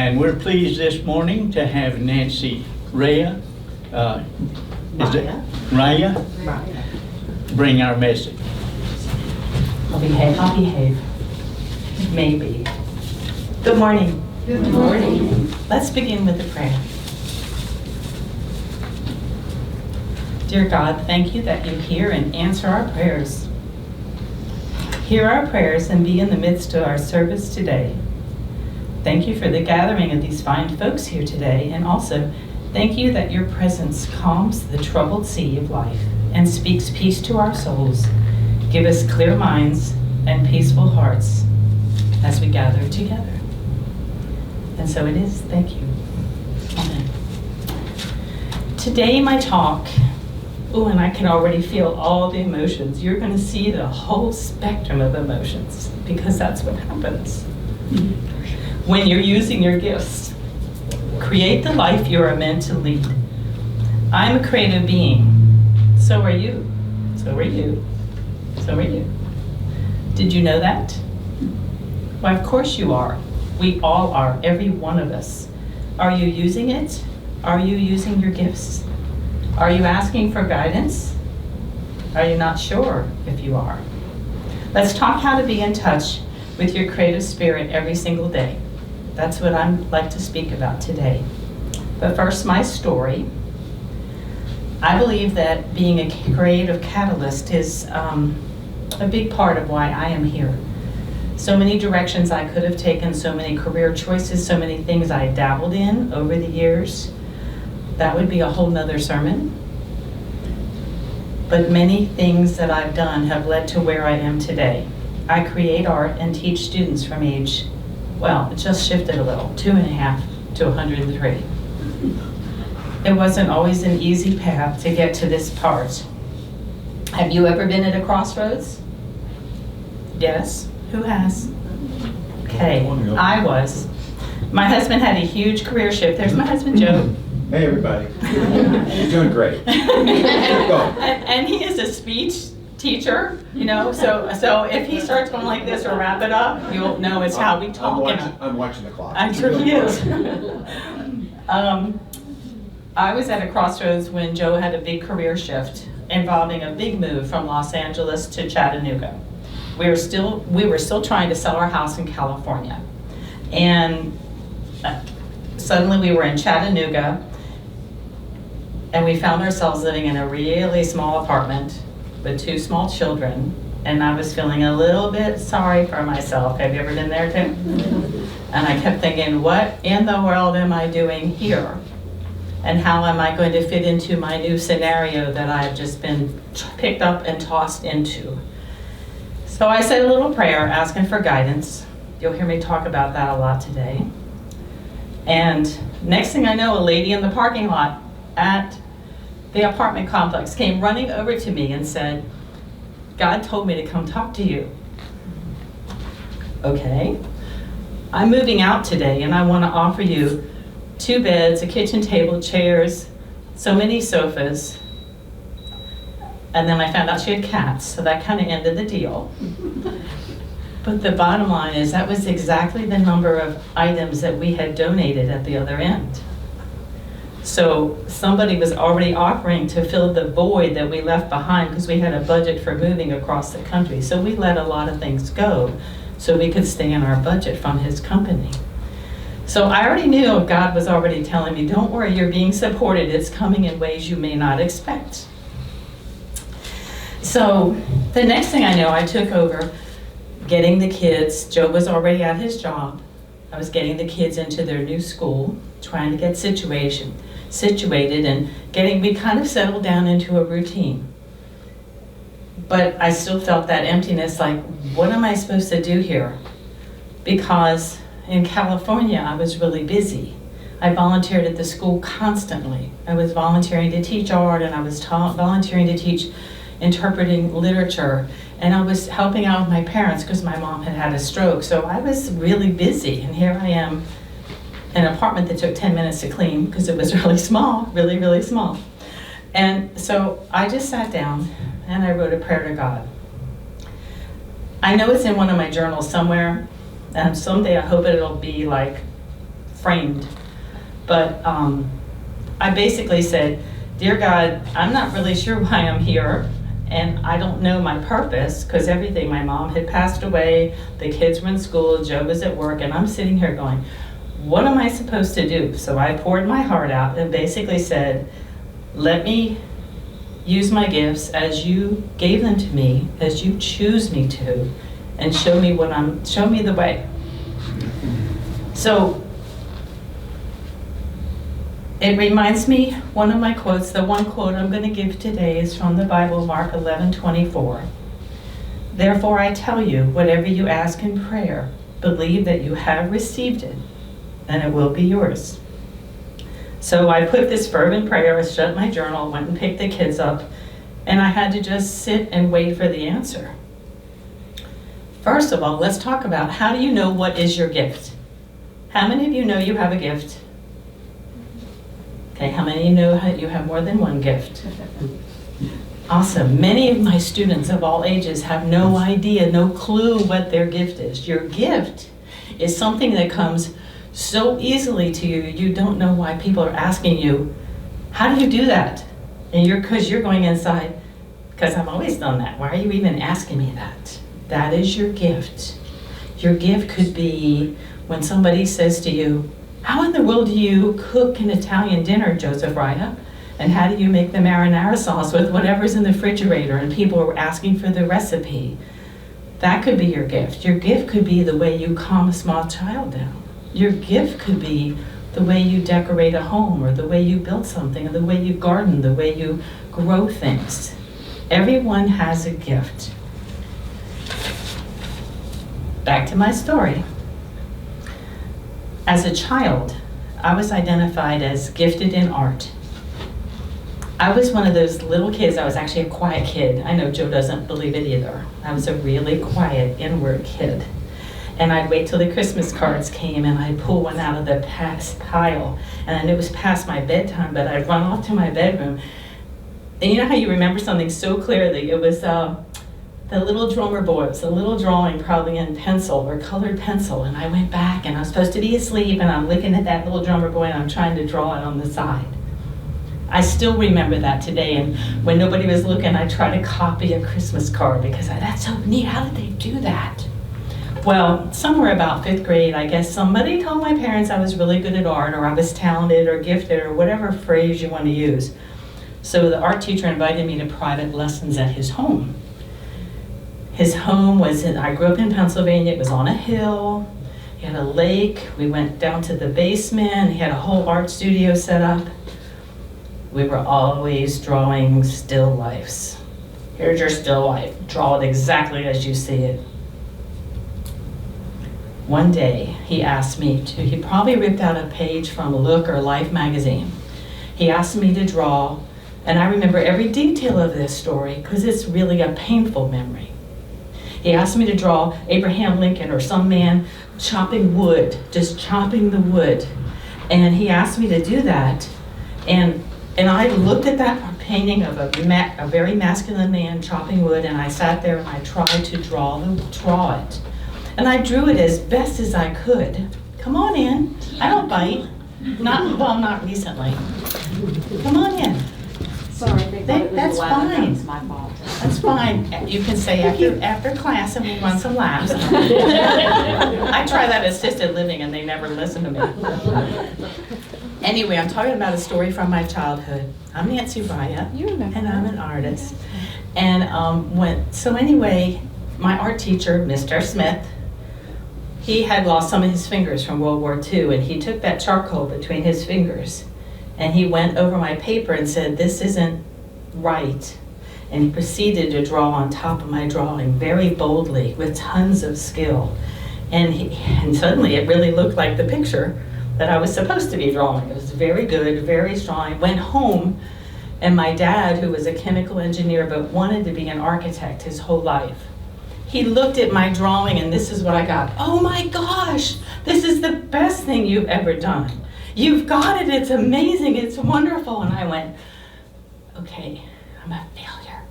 And we're pleased this morning to have Nancy Raia, is it Raia? Right. Bring our message. I'll behave. Maybe. Good morning. Good morning. Let's begin with a prayer. Dear God, thank you that you hear and answer our prayers. Hear our prayers and be in the midst of our service today. Thank you for the gathering of these fine folks here today, and also thank you that your presence calms the troubled sea of life and speaks peace to our souls. Give us clear minds and peaceful hearts as we gather together. And so it is. Thank you. Amen. Today my talk, and I can already feel all the emotions. You're going to see the whole spectrum of emotions because that's what happens when you're using your gifts. Create the life you are meant to lead. I'm a creative being. So are you. So are you. So are you. Did you know that? Why, of course you are. We all are, every one of us. Are you using it? Are you using your gifts? Are you asking for guidance? Are you not sure if you are? Let's talk how to be in touch with your creative spirit every single day. That's what I'd like to speak about today. But first, my story. I believe that being a creative catalyst is a big part of why I am here. So many directions I could have taken, so many career choices, so many things I dabbled in over the years. That would be a whole nother sermon. But many things that I've done have led to where I am today. I create art and teach students from age, well, it just shifted a little, 2.5 to 103. It wasn't always an easy path to get to this part. Have you ever been at a crossroads? Yes? Who has? Okay, I was. My husband had a huge career shift. There's my husband, Joe. Hey, everybody. She's doing great. Keep going. And he is a speech teacher, you know, so if he starts going like this or wrap it up, you'll know it's how we talk. I'm watching the clock. I'm sure he is. I was at a crossroads when Joe had a big career shift involving a big move from Los Angeles to Chattanooga. We were still trying to sell our house in California. And suddenly we were in Chattanooga and we found ourselves living in a really small apartment with 2 small children, and I was feeling a little bit sorry for myself. Have you ever been there too? And I kept thinking, what in the world am I doing here? And how am I going to fit into my new scenario that I've just been picked up and tossed into? So I said a little prayer asking for guidance. You'll hear me talk about that a lot today. And next thing I know, a lady in the parking lot at the apartment complex came running over to me and said, God told me to come talk to you. Okay. I'm moving out today and I want to offer you 2 beds, a kitchen table, chairs, so many sofas. And then I found out she had cats, so that kind of ended the deal. But the bottom line is that was exactly the number of items that we had donated at the other end. So somebody was already offering to fill the void that we left behind because we had a budget for moving across the country. So we let a lot of things go so we could stay in our budget from his company. So I already knew God was already telling me, don't worry, you're being supported. It's coming in ways you may not expect. So the next thing I know, I took over getting the kids. Joe was already at his job. I was getting the kids into their new school, trying to get situated and we kind of settled down into a routine. But I still felt that emptiness, like, what am I supposed to do here? Because in California, I was really busy. I volunteered at the school constantly. I was volunteering to teach art, and I was volunteering to teach interpreting literature, and I was helping out with my parents because my mom had had a stroke. So I was really busy, and here I am in an apartment that took 10 minutes to clean because it was really small, really, really small. And so I just sat down and I wrote a prayer to God. I know it's in one of my journals somewhere, and someday I hope it'll be like framed. But I basically said, "Dear God, I'm not really sure why I'm here, and I don't know my purpose," because everything, my mom had passed away, the kids were in school, Joe was at work, and I'm sitting here going, what am I supposed to do? So I poured my heart out and basically said, let me use my gifts as you gave them to me, as you choose me to, and show me the way. So it reminds me, one of my quotes, the one quote I'm going to give today is from the Bible, Mark 11:24. Therefore I tell you, whatever you ask in prayer, believe that you have received it, and it will be yours. So I put this fervent prayer, I shut my journal, went and picked the kids up, and I had to just sit and wait for the answer. First of all, let's talk about, how do you know what is your gift? How many of you know you have a gift? Okay, how many of you know you have more than one gift? Awesome. Many of my students of all ages have no idea, no clue what their gift is. Your gift is something that comes so easily to you, you don't know why people are asking you, how do you do that? And because you're going inside, because I've always done that. Why are you even asking me that? That is your gift. Your gift could be when somebody says to you, how in the world do you cook an Italian dinner, Joseph Raia? And how do you make the marinara sauce with whatever's in the refrigerator? And people are asking for the recipe. That could be your gift. Your gift could be the way you calm a small child down. Your gift could be the way you decorate a home, or the way you build something, or the way you garden, the way you grow things. Everyone has a gift. Back to my story. As a child, I was identified as gifted in art. I was one of those little kids. I was actually a quiet kid. I know Joe doesn't believe it either. I was a really quiet, inward kid. And I'd wait till the Christmas cards came and I'd pull one out of the pile. And it was past my bedtime, but I'd run off to my bedroom. And you know how you remember something so clearly? It was the little drummer boy. It was a little drawing, probably in pencil or colored pencil. And I went back and I was supposed to be asleep and I'm looking at that little drummer boy and I'm trying to draw it on the side. I still remember that today, and when nobody was looking, I tried to copy a Christmas card because that's so neat. How did they do that? Well, somewhere about 5th grade, I guess somebody told my parents I was really good at art, or I was talented or gifted, or whatever phrase you want to use. So the art teacher invited me to private lessons at his home. His home was I grew up in Pennsylvania. It was on a hill. He had a lake. We went down to the basement. He had a whole art studio set up. We were always drawing still lifes. Here's your still life. Draw it exactly as you see it. One day, he asked me to, he probably ripped out a page from Look or Life magazine. He asked me to draw, and I remember every detail of this story because it's really a painful memory. He asked me to draw Abraham Lincoln or some man chopping wood, just chopping the wood. And he asked me to do that. And I looked at that painting of a very masculine man chopping wood, and I sat there and I tried to draw it. And I drew it as best as I could. Come on in. I don't bite. Not recently. Come on in. Sorry, they thought it was That's 11. fine. That's my fault. That's fine. You can say after class and we'll run some laps. I try that assisted living and they never listen to me. Anyway, I'm talking about a story from my childhood. I'm Nancy Raia, and I'm an artist. And anyway, my art teacher, Mr. Smith, he had lost some of his fingers from World War II, and he took that charcoal between his fingers, and he went over my paper and said, this isn't right. And he proceeded to draw on top of my drawing very boldly with tons of skill. And suddenly it really looked like the picture that I was supposed to be drawing. It was very good, very strong. I went home, and my dad, who was a chemical engineer but wanted to be an architect his whole life, he looked at my drawing, and this is what I got. Oh my gosh, this is the best thing you've ever done. You've got it, it's amazing, it's wonderful. And I went, okay, I'm a failure.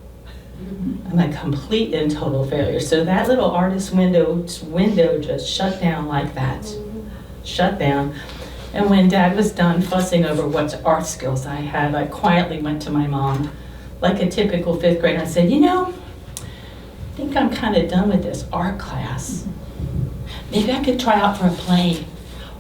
I'm a complete and total failure. So that little artist window just shut down like that. Shut down. And when Dad was done fussing over what art skills I had, I quietly went to my mom, like a typical 5th grader, and said, I think I'm kind of done with this art class. Maybe I could try out for a play,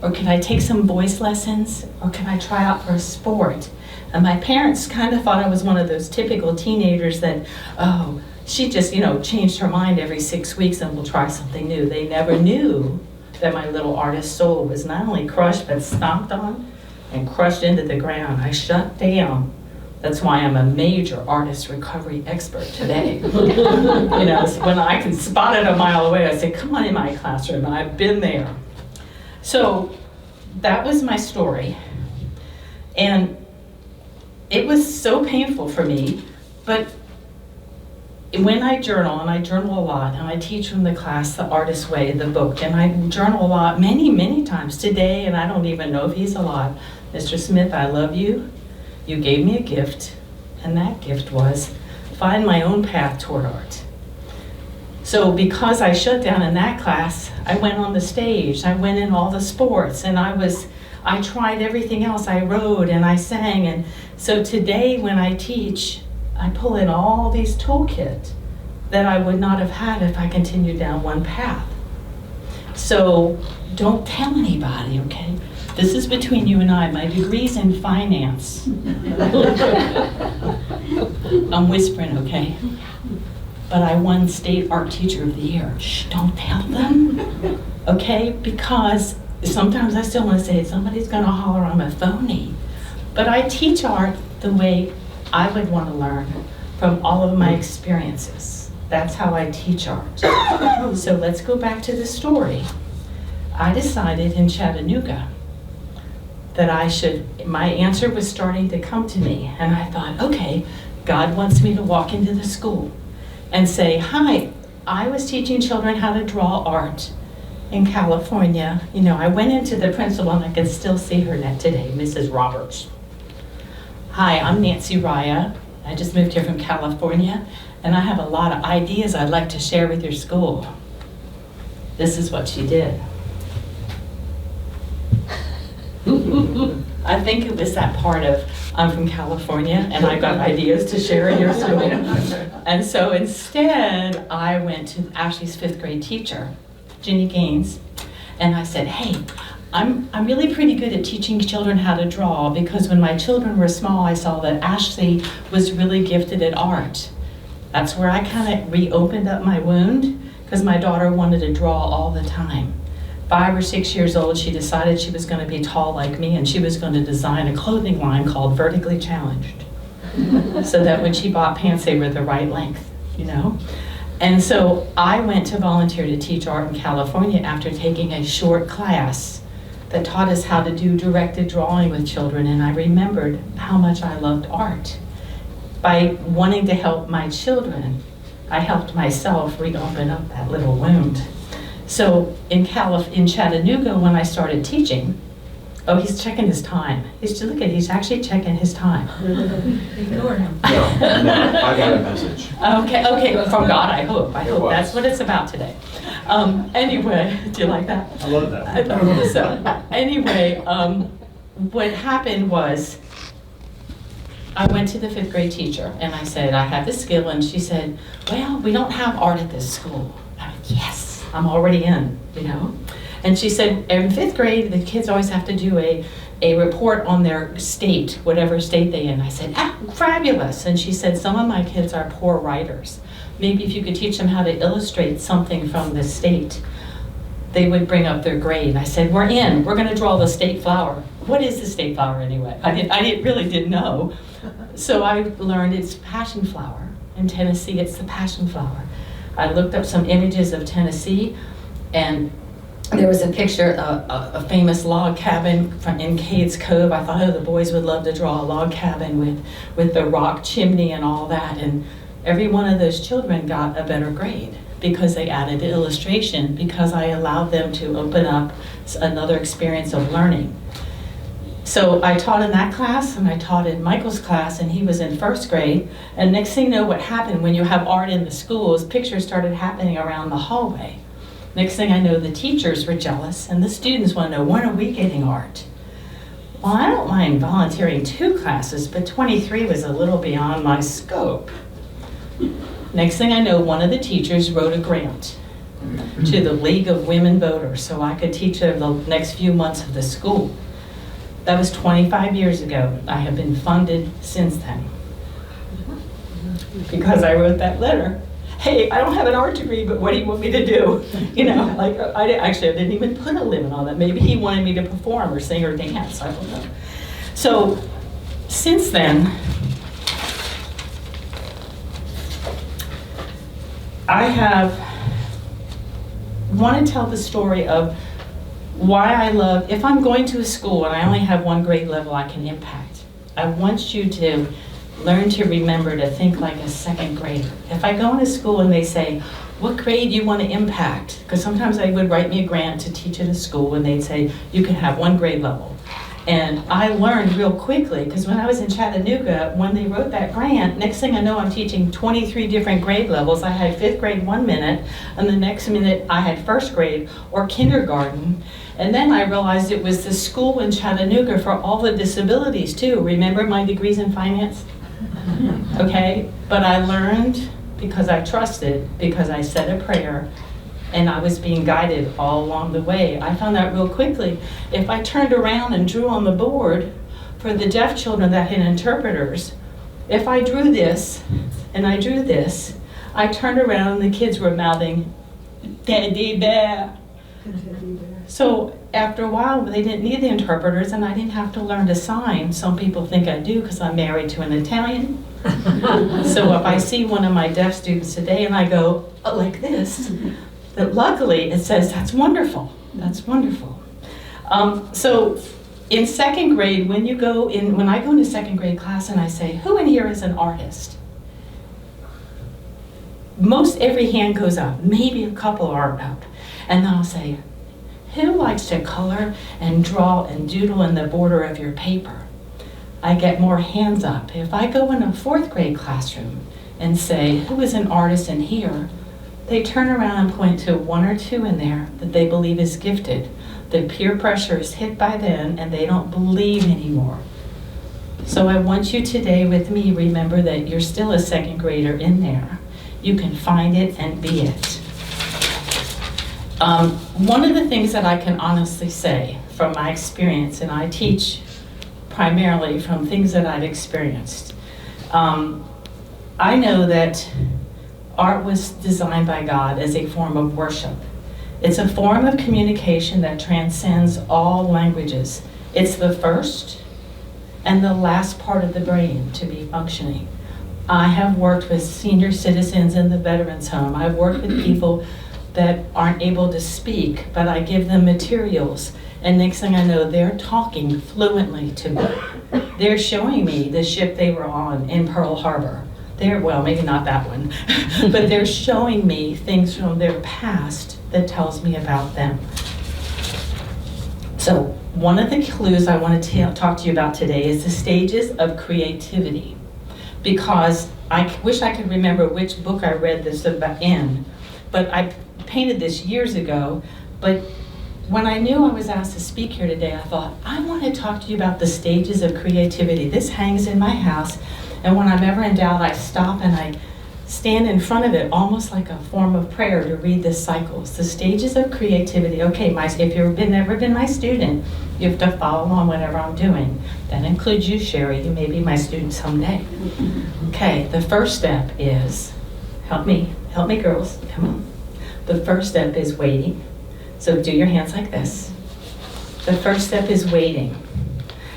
or could I take some voice lessons, or could I try out for a sport? And my parents kind of thought I was one of those typical teenagers that, oh, she just, changed her mind every 6 weeks and will try something new. They never knew that my little artist soul was not only crushed, but stomped on and crushed into the ground. I shut down. That's why I'm a major artist recovery expert today. When I can spot it a mile away, I say, come on in my classroom. I've been there. So that was my story. And it was so painful for me, but when I journal, and I journal a lot, and I teach from the class, The Artist's Way, the book, and I journal a lot, many, many times today, and I don't even know if he's alive. Mr. Smith, I love you. You gave me a gift, and that gift was find my own path toward art. So because I shut down in that class, I went on the stage, I went in all the sports, and I tried everything else. I wrote and I sang, and so today when I teach, I pull in all these toolkit that I would not have had if I continued down one path. So don't tell anybody, okay? This is between you and I. My degree's in finance. I'm whispering, okay? But I won State Art Teacher of the Year. Shh, don't tell them, okay? Because sometimes I still want to say, somebody's gonna holler I'm a phony. But I teach art the way I would want to learn from all of my experiences. That's how I teach art. So let's go back to the story. I decided in Chattanooga that my answer was starting to come to me. And I thought, okay, God wants me to walk into the school and say, hi, I was teaching children how to draw art in California. I went into the principal, and I can still see her today, Mrs. Roberts. Hi, I'm Nancy Raia. I just moved here from California, and I have a lot of ideas I'd like to share with your school. This is what she did. I think it was that part of, I'm from California, and I got ideas to share in your school. And so instead, I went to Ashley's 5th grade teacher, Ginny Gaines, and I said, hey, I'm really pretty good at teaching children how to draw, because when my children were small, I saw that Ashley was really gifted at art. That's where I kind of reopened up my wound, because my daughter wanted to draw all the time. 5 or 6 years old, she decided she was going to be tall like me, and she was going to design a clothing line called Vertically Challenged, so that when she bought pants, they were the right length, And so I went to volunteer to teach art in California after taking a short class that taught us how to do directed drawing with children, and I remembered how much I loved art. By wanting to help my children, I helped myself reopen up that little wound. So in Chattanooga, when I started teaching, oh, he's checking his time. He's actually checking his time. Ignore him. No, I got a message. Okay, from God, I hope. I hope was. that's what it's about today. Anyway, do you like that? I love that. So, anyway, what happened was, I went to the 5th grade teacher and I said, I have this skill, and she said, well, we don't have art at this school. I went, yes, I'm already in, And she said, in 5th grade, the kids always have to do a report on their state, whatever state they're in. I said, fabulous. And she said, some of my kids are poor writers. Maybe if you could teach them how to illustrate something from the state, they would bring up their grade. I said, we're in. We're going to draw the state flower. What is the state flower anyway? I really didn't know. So I learned it's passion flower. In Tennessee, it's the passion flower. I looked up some images of Tennessee, and there was a picture of a famous log cabin in Cades Cove. I thought, oh, the boys would love to draw a log cabin with the rock chimney and all that. And every one of those children got a better grade because they added the illustration, because I allowed them to open up another experience of learning. So I taught in that class, and I taught in Michael's class, and he was in 1st grade. And next thing you know, what happened when you have art in the schools, pictures started happening around the hallway. Next thing I know, the teachers were jealous, and the students want to know, when are we getting art? well, I don't mind volunteering 2 classes, but 23 was a little beyond my scope. Next thing I know, one of the teachers wrote a grant to the League of Women Voters so I could teach her the next few months of the school. That was 25 years ago. I have been funded since then. Because I wrote that letter. Hey, I don't have an art degree, but what do you want me to do? You know, like, I didn't even put a limit on that. Maybe he wanted me to perform or sing or dance, I don't know. So, since then, I want to tell the story of why I love, if I'm going to a school and I only have 1 grade level I can impact, I want you to learn to remember to think like a 2nd grader. If I go into school and they say, what grade do you want to impact? Because sometimes they would write me a grant to teach at a school and they'd say, you can have 1 grade level. And I learned real quickly, because when I was in Chattanooga, when they wrote that grant, next thing I know, I'm teaching 23 different grade levels. I had 5th grade 1 minute, and the next minute I had 1st grade or kindergarten. And then I realized it was the school in Chattanooga for all the disabilities too. Remember my degrees in finance? Okay, but I learned because I trusted, because I said a prayer, and I was being guided all along the way. I found out real quickly, if I turned around and drew on the board for the deaf children that had interpreters, if I drew this and I drew this, I turned around and the kids were mouthing, "Teddy bear." So after a while, they didn't need the interpreters and I didn't have to learn to sign. Some people think I do because I'm married to an Italian. So if I see one of my deaf students today and I go, oh, like this, that luckily it says, that's wonderful, that's wonderful. So in 2nd grade, when I go into 2nd grade class and I say, who in here is an artist? Most every hand goes up, maybe a couple are up. And then I'll say, who likes to color and draw and doodle in the border of your paper? I get more hands up. If I go in a 4th grade classroom and say, who is an artist in here? They turn around and point to 1 or 2 in there that they believe is gifted. The peer pressure is hit by then and they don't believe anymore. So I want you today with me, remember that you're still a 2nd grader in there. You can find it and be it. One of the things that I can honestly say from my experience, and I teach primarily from things that I've experienced, I know that art was designed by God as a form of worship. It's a form of communication that transcends all languages. It's the first and the last part of the brain to be functioning. I have worked with senior citizens in the veterans home. I've worked with people that aren't able to speak, but I give them materials. And next thing I know, they're talking fluently to me. They're showing me the ship they were on in Pearl Harbor. Well, maybe not that one, but they're showing me things from their past that tells me about them. So one of the clues I want to talk to you about today is the stages of creativity. Because I wish I could remember which book I read this about in, but I painted this years ago, but when I knew I was asked to speak here today, I thought, I want to talk to you about the stages of creativity. This hangs in my house, and when I'm ever in doubt, I stop and I stand in front of it, almost like a form of prayer to read the cycles. The stages of creativity. Okay, if you've never been my student, you have to follow on whatever I'm doing. That includes you, Sherry. You may be my student someday. Okay, the first step is, help me girls, come on. The first step is waiting. So do your hands like this. The first step is waiting.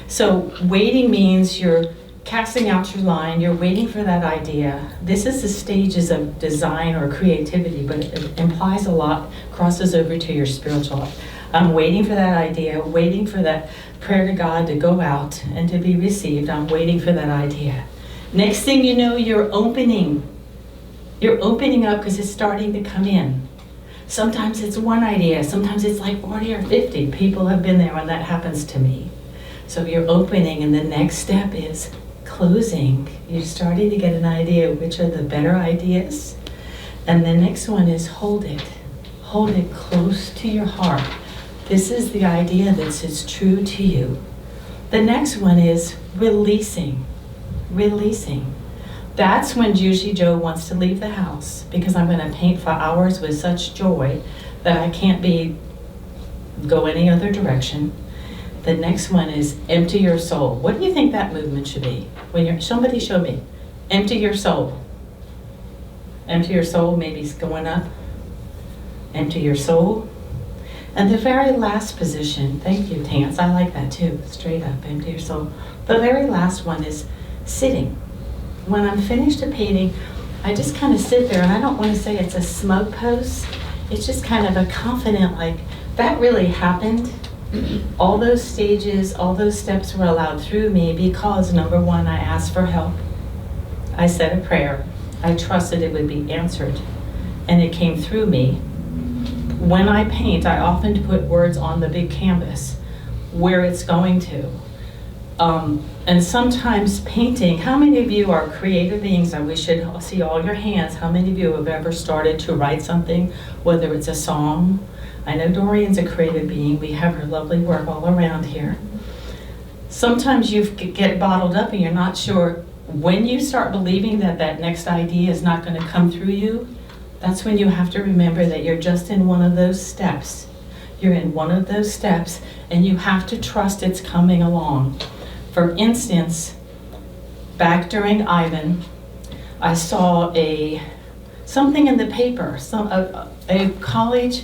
So waiting means you're casting out your line, you're waiting for that idea. This is the stages of design or creativity, but it implies a lot, crosses over to your spiritual life. I'm waiting for that idea, waiting for that prayer to God to go out and to be received. I'm waiting for that idea. Next thing you know, you're opening. You're opening up because it's starting to come in. Sometimes it's one idea, sometimes it's like 40 or 50. People have been there when that happens to me. So you're opening, and the next step is closing. You're starting to get an idea of which are the better ideas. And the next one is hold it. Hold it close to your heart. This is the idea that is true to you. The next one is releasing. Releasing. That's when Juicy Joe wants to leave the house because I'm going to paint for hours with such joy that I can't go any other direction. The next one is empty your soul. What do you think that movement should be? Somebody show me. Empty your soul. Empty your soul, maybe it's going up. Empty your soul. And the very last position, thank you, Tance, I like that too, straight up, empty your soul. The very last one is sitting. When I'm finished a painting, I just kind of sit there, and I don't want to say it's a smug pose. It's just kind of a confident, like, that really happened. All those stages, all those steps were allowed through me because, number one, I asked for help. I said a prayer. I trusted it would be answered, and it came through me. When I paint, I often put words on the big canvas where it's going to. And sometimes painting, how many of you are creative beings? I wish I'd see all your hands. How many of you have ever started to write something, whether it's a song? I know Dorian's a creative being. We have her lovely work all around here. Sometimes you get bottled up and you're not sure. When you start believing that that next idea is not going to come through you, that's when you have to remember that you're just in one of those steps. You're in one of those steps, and you have to trust it's coming along. For instance, back during Ivan, I saw something in the paper. A college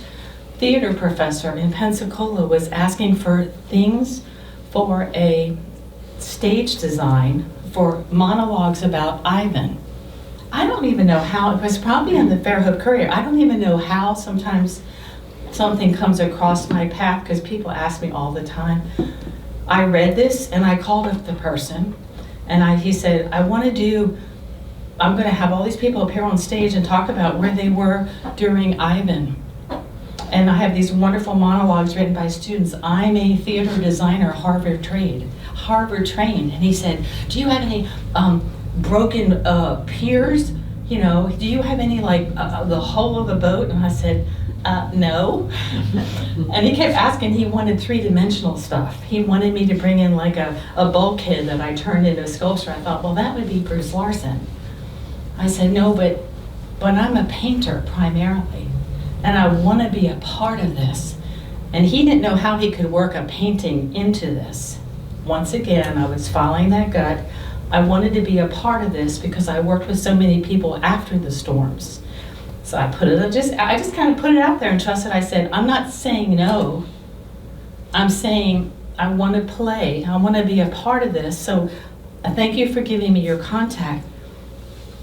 theater professor in Pensacola was asking for things for a stage design for monologues about Ivan. I don't even know how, it was probably in the Fairhope Courier. I don't even know how sometimes something comes across my path because people ask me all the time. I read this and I called up the person and he said, I'm going to have all these people appear on stage and talk about where they were during Ivan. And I have these wonderful monologues written by students. I'm a theater designer, Harvard trained. And he said, do you have any broken piers? You know, do you have any like the hull of a boat? And I said, no. And he kept asking, he wanted three-dimensional stuff. He wanted me to bring in like a bulkhead that I turned into a sculpture. I thought, well, that would be Bruce Larson. I said, no, but I'm a painter primarily, and I want to be a part of this. And he didn't know how he could work a painting into this. Once again, I was following that gut. I wanted to be a part of this because I worked with so many people after the storms. So I just kind of put it out there and trusted. I said, I'm not saying no. I'm saying I want to play. I want to be a part of this. So thank you for giving me your contact.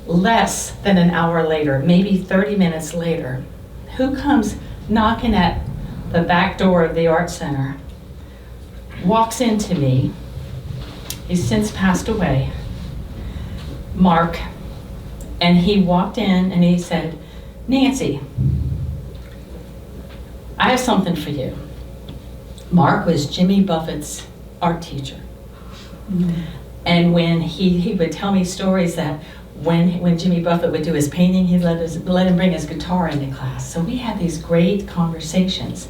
Less than an hour later, maybe 30 minutes later, who comes knocking at the back door of the Art Center, walks into me. He's since passed away, Mark. And he walked in and he said, Nancy, I have something for you. Mark was Jimmy Buffett's art teacher. Mm-hmm. And when he would tell me stories that when Jimmy Buffett would do his painting, he'd let him bring his guitar into class. So we had these great conversations.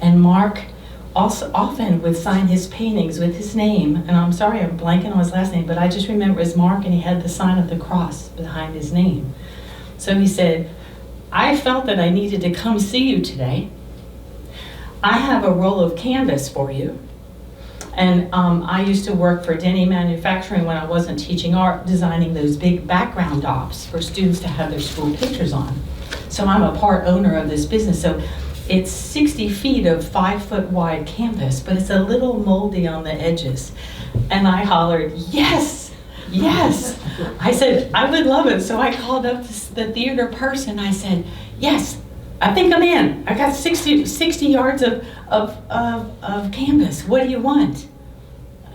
And Mark also often would sign his paintings with his name. And I'm sorry, I'm blanking on his last name, but I just remember it was Mark, and he had the sign of the cross behind his name. So he said, I felt that I needed to come see you today. I have a roll of canvas for you. And I used to work for Denny Manufacturing when I wasn't teaching art, designing those big background dops for students to have their school pictures on. So I'm a part owner of this business. So it's 60 feet of 5-foot wide canvas, but it's a little moldy on the edges. And I hollered, yes, yes. I said, I would love it. So I called up the theater person. I said, yes, I think I'm in. I got 60 yards of canvas. What do you want?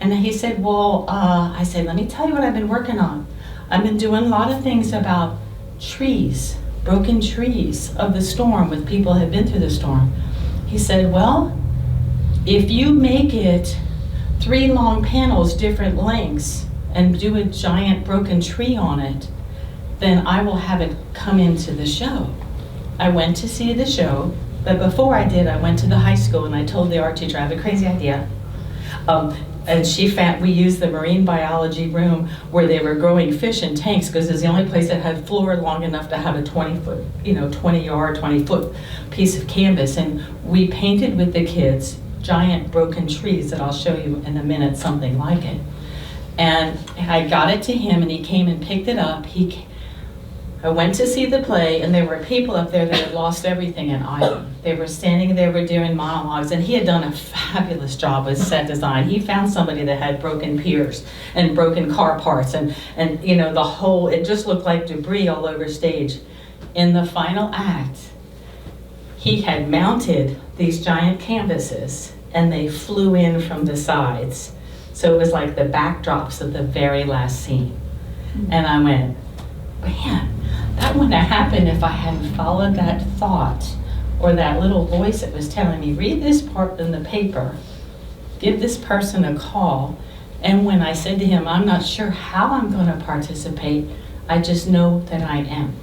And he said, well, I said, let me tell you what I've been working on. I've been doing a lot of things about trees, broken trees of the storm with people who have been through the storm. He said, well, if you make it 3 long panels, different lengths, and do a giant broken tree on it, then I will have it come into the show. I went to see the show, but before I did, I went to the high school and I told the art teacher, I have a crazy idea. And we used the marine biology room where they were growing fish in tanks because it's the only place that had floor long enough to have a 20-foot, 20-foot piece of canvas. And we painted with the kids giant broken trees that I'll show you in a minute, something like it. And I got it to him and he came and picked it up. I went to see the play, and there were people up there that had lost everything in Iowa. They were standing there, were doing monologues, and he had done a fabulous job with set design. He found somebody that had broken piers and broken car parts, and the whole, it just looked like debris all over stage. In the final act, he had mounted these giant canvases, and they flew in from the sides. So it was like the backdrops of the very last scene. And I went, man, that wouldn't have happened if I hadn't followed that thought or that little voice that was telling me, read this part in the paper, give this person a call. And when I said to him, I'm not sure how I'm going to participate, I just know that I am.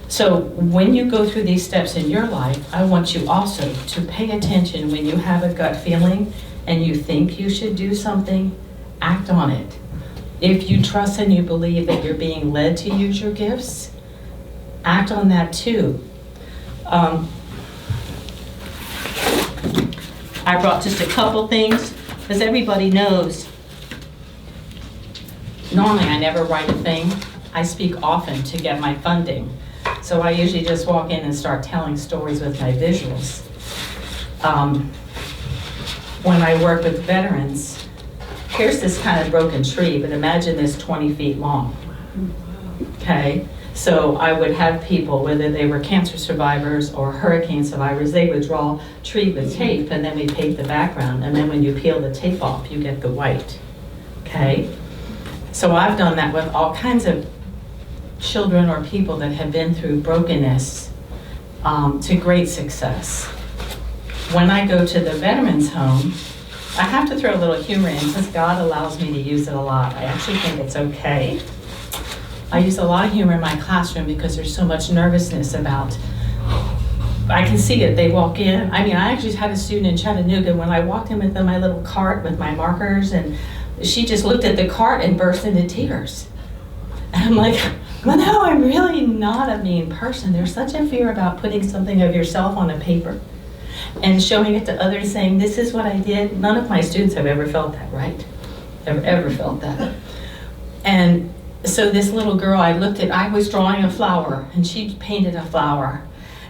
So when you go through these steps in your life, I want you also to pay attention when you have a gut feeling and you think you should do something, act on it. If you trust and you believe that you're being led to use your gifts, act on that too. I brought just a couple things, as everybody knows. Normally I never write a thing. I speak often to get my funding. So I usually just walk in and start telling stories with my visuals. When I work with veterans, here's this kind of broken tree, but imagine this 20 feet long. Okay, so I would have people, whether they were cancer survivors or hurricane survivors, they would draw tree with tape, and then we paint the background, and then when you peel the tape off, you get the white. Okay, so I've done that with all kinds of children or people that have been through brokenness to great success. When I go to the veterans home, I have to throw a little humor in because God allows me to use it a lot. I actually think it's okay. I use a lot of humor in my classroom because there's so much nervousness about, I can see it, they walk in. I mean, I actually had a student in Chattanooga, when I walked in with my little cart with my markers, and she just looked at the cart and burst into tears. And I'm like, well, no, I'm really not a mean person. There's such a fear about putting something of yourself on a paper and showing it to others, saying, this is what I did. None of my students have ever felt that, right? Ever felt that. And so this little girl, I was drawing a flower, and she painted a flower,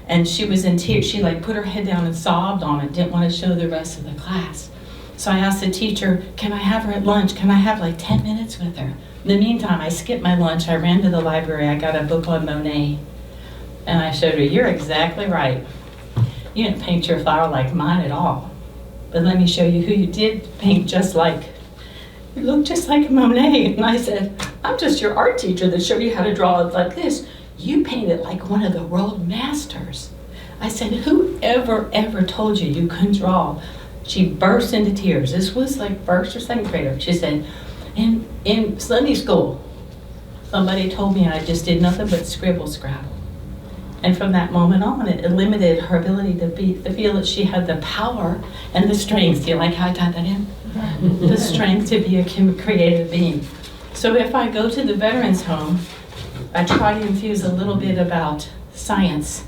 and she was in tears. She put her head down and sobbed on it, didn't want to show the rest of the class. So I asked the teacher, can I have her at lunch? Can I have 10 minutes with her? In the meantime, I skipped my lunch. I ran to the library. I got a book on Monet, and I showed her, you're exactly right. You didn't paint your flower like mine at all. But let me show you who you did paint just like. You look just like Monet. And I said, I'm just your art teacher that showed you how to draw it like this. You painted like one of the world masters. I said, whoever ever told you you couldn't draw? She burst into tears. This was first or second grader. She said, in Sunday school, somebody told me I just did nothing but scribble scrabble. And from that moment on, it limited her ability to feel that she had the power and the strength. Do you like how I got that in? The strength to be a creative being. So if I go to the veterans home, I try to infuse a little bit about science,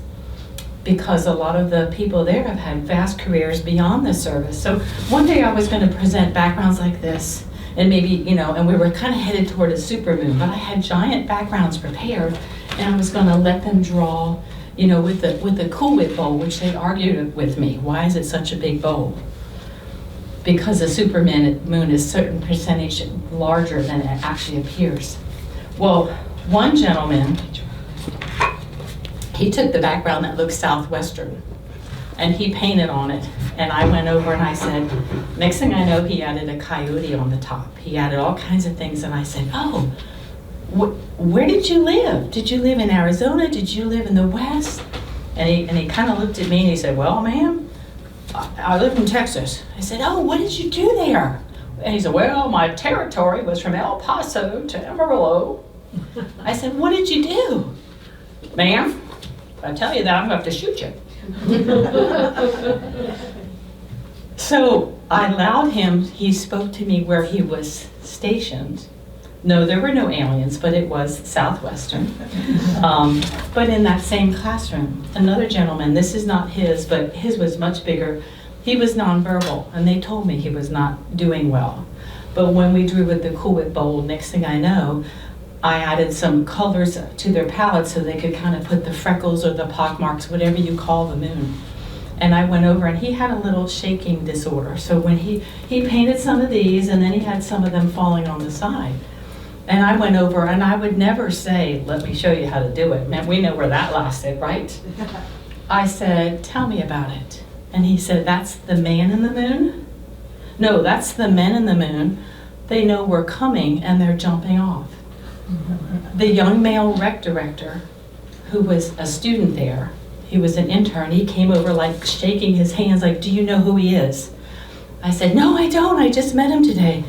because a lot of the people there have had vast careers beyond the service. So one day I was going to present backgrounds like this, and maybe, and we were kind of headed toward a supermoon, but I had giant backgrounds prepared, and I was going to let them draw, with the Cool Whip bowl, which they argued with me. Why is it such a big bowl? Because the supermoon is a certain percentage larger than it actually appears. Well, one gentleman, he took the background that looked southwestern, and he painted on it. And I went over and I said, next thing I know, he added a coyote on the top. He added all kinds of things, and I said, oh, where did you live? Did you live in Arizona? Did you live in the West? And he kind of looked at me and he said, well, ma'am, I live in Texas. I said, oh, what did you do there? And he said, well, my territory was from El Paso to Amarillo. I said, what did you do? Ma'am, if I tell you that, I'm going to have to shoot you. So I allowed him, he spoke to me where he was stationed. No, there were no aliens, but it was Southwestern. But in that same classroom, another gentleman, this is not his, but his was much bigger. He was nonverbal, and they told me he was not doing well. But when we drew with the Cool Whip bowl, next thing I know, I added some colors to their palette so they could kind of put the freckles or the pock marks, whatever you call the moon. And I went over, and he had a little shaking disorder. So when he painted some of these, and then he had some of them falling on the side. And I went over, and I would never say, let me show you how to do it. Man, we know where that lasted, right? I said, tell me about it. And he said, that's the man in the moon? No, that's the men in the moon. They know we're coming, and they're jumping off. The young male rec director, who was a student there, he was an intern, he came over like shaking his hands like, do you know who he is? I said, no, I don't, I just met him today.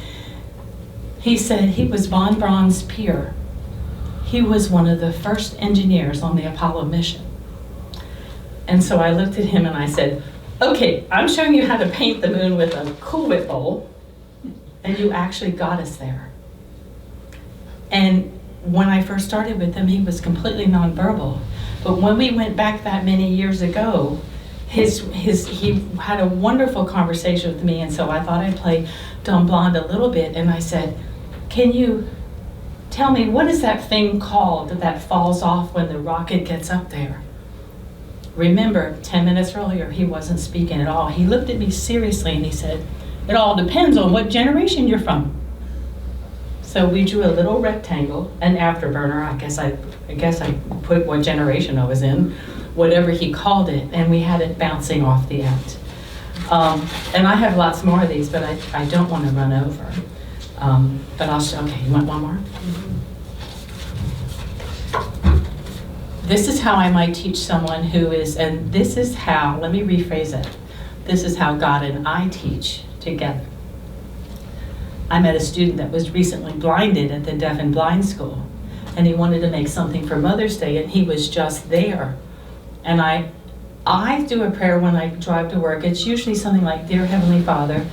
He said he was von Braun's peer. He was one of the first engineers on the Apollo mission. And so I looked at him and I said, okay, I'm showing you how to paint the moon with a Cool Whip bowl, and you actually got us there. And when I first started with him, he was completely nonverbal. But when we went back that many years ago, he had a wonderful conversation with me, and so I thought I'd play Dumb Blonde a little bit, and I said, can you tell me, what is that thing called that falls off when the rocket gets up there? Remember, 10 minutes earlier, he wasn't speaking at all. He looked at me seriously and he said, it all depends on what generation you're from. So we drew a little rectangle, an afterburner, I guess I put what generation I was in, whatever he called it, and we had it bouncing off the end. And I have lots more of these, but I don't want to run over. But I'll show, okay, you want one more? This is how I might teach someone who is, and this is how, let me rephrase it. This is how God and I teach together. I met a student that was recently blinded at the Deaf and Blind School, and he wanted to make something for Mother's Day, and he was just there. And I do a prayer when I drive to work. It's usually something like, Dear Heavenly Father,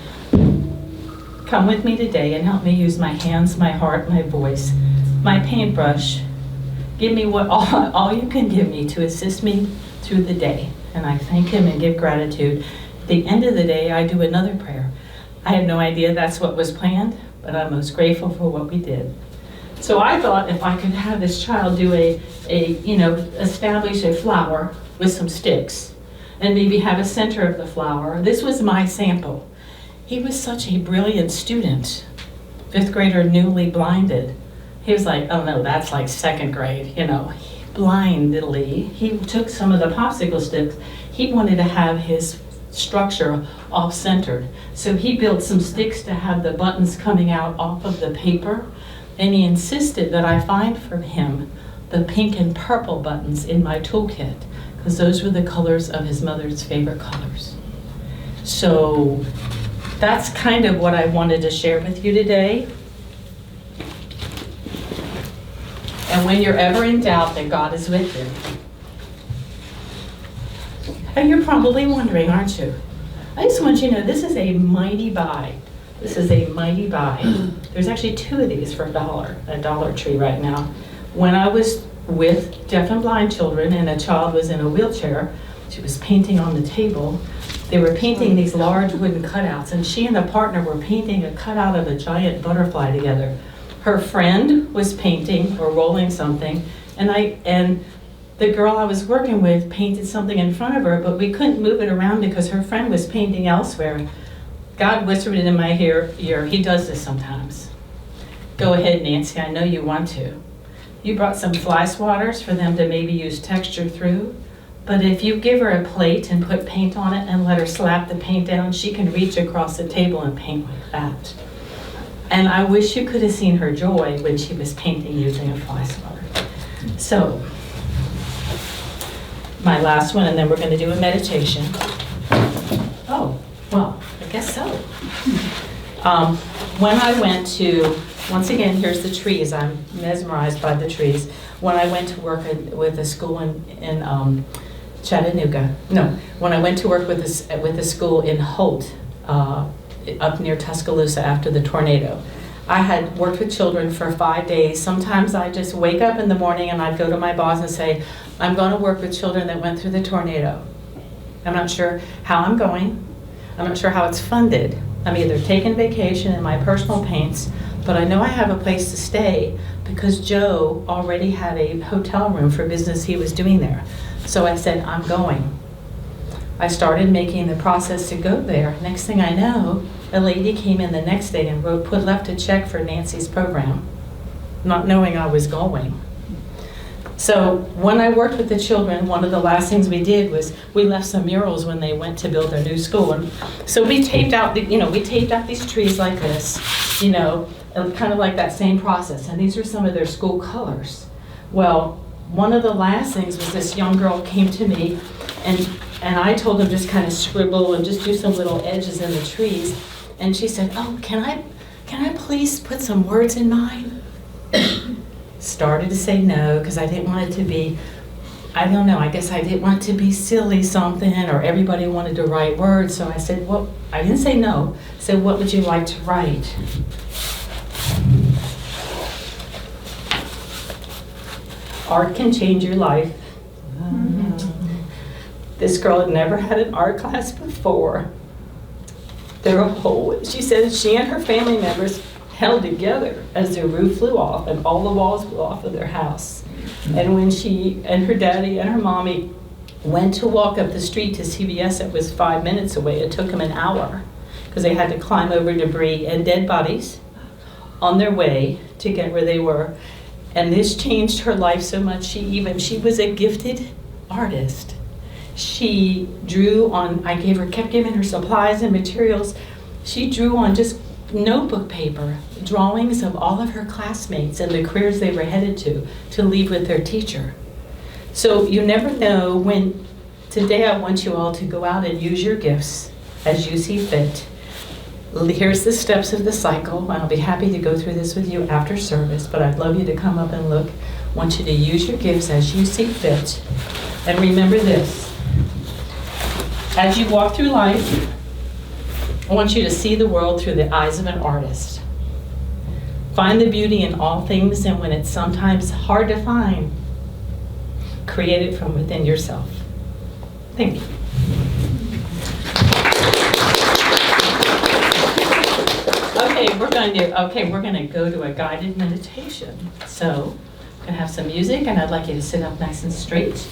come with me today and help me use my hands, my heart, my voice, my paintbrush. Give me what all you can give me to assist me through the day. And I thank him and give gratitude. At the end of the day, I do another prayer. I had no idea that's what was planned, but I'm most grateful for what we did. So I thought if I could have this child do establish a flower with some sticks and maybe have a center of the flower. This was my sample. He was such a brilliant student, 5th grader, newly blinded. He was like, oh no, that's like 2nd grade, blindly. He took some of the popsicle sticks. He wanted to have his structure off-centered. So he built some sticks to have the buttons coming out off of the paper, and he insisted that I find for him the pink and purple buttons in my toolkit, because those were the colors of his mother's favorite colors. So that's kind of what I wanted to share with you today. And when you're ever in doubt that God is with you, and you're probably wondering, aren't you? I just want you to know this is a mighty buy. This is a mighty buy. There's actually 2 of these for $1 at Dollar Tree right now. When I was with deaf and blind children and a child was in a wheelchair, she was painting on the table. They were painting these large wooden cutouts, and she and a partner were painting a cutout of a giant butterfly together. Her friend was painting or rolling something, and the girl I was working with painted something in front of her, but we couldn't move it around because her friend was painting elsewhere. God whispered it in my ear, he does this sometimes. Go ahead, Nancy, I know you want to. You brought some fly swatters for them to maybe use texture through, but if you give her a plate and put paint on it and let her slap the paint down, she can reach across the table and paint like that. And I wish you could have seen her joy when she was painting using a fly swatter. So, my last one, and then we're going to do a meditation. Oh, well, I guess so. When I went to, once again, here's the trees. I'm mesmerized by the trees. When I went to work with a school in Chattanooga, no, when I went to work with a school in Holt, up near Tuscaloosa after the tornado. I had worked with children for 5 days. Sometimes I just wake up in the morning and I'd go to my boss and say, I'm going to work with children that went through the tornado. I'm not sure how I'm going. I'm not sure how it's funded. I'm either taking vacation in my personal paints, but I know I have a place to stay because Joe already had a hotel room for business he was doing there. So I said, I'm going. I started making the process to go there. Next thing I know, a lady came in the next day and left a check for Nancy's program, not knowing I was going. So when I worked with the children, one of the last things we did was we left some murals when they went to build their new school. And so we taped out, we taped out these trees like this, kind of like that same process. And these are some of their school colors. Well, one of the last things was this young girl came to me and I told them just kind of scribble and just do some little edges in the trees. And she said, oh, can I please put some words in mine? Started to say no, because I didn't want it to be, I don't know, I guess I didn't want it to be silly something, or everybody wanted to write words. So I said, well, I didn't say no. I said, what would you like to write? Art can change your life. This girl had never had an art class before. She said she and her family members held together as their roof flew off and all the walls blew off of their house. And when she and her daddy and her mommy went to walk up the street to CVS, it was 5 minutes away. It took them an hour because they had to climb over debris and dead bodies on their way to get where they were. And this changed her life so much. She was a gifted artist. She drew on, kept giving her supplies and materials. She drew on just notebook paper, drawings of all of her classmates and the careers they were headed to leave with their teacher. So you never know when. Today I want you all to go out and use your gifts as you see fit. Here's the steps of the cycle. I'll be happy to go through this with you after service, but I'd love you to come up and look. I want you to use your gifts as you see fit. And remember this, as you walk through life, I want you to see the world through the eyes of an artist. Find the beauty in all things, and when it's sometimes hard to find, create it from within yourself. Thank you. We're going to go to a guided meditation. So, I'm going to have some music, and I'd like you to sit up nice and straight.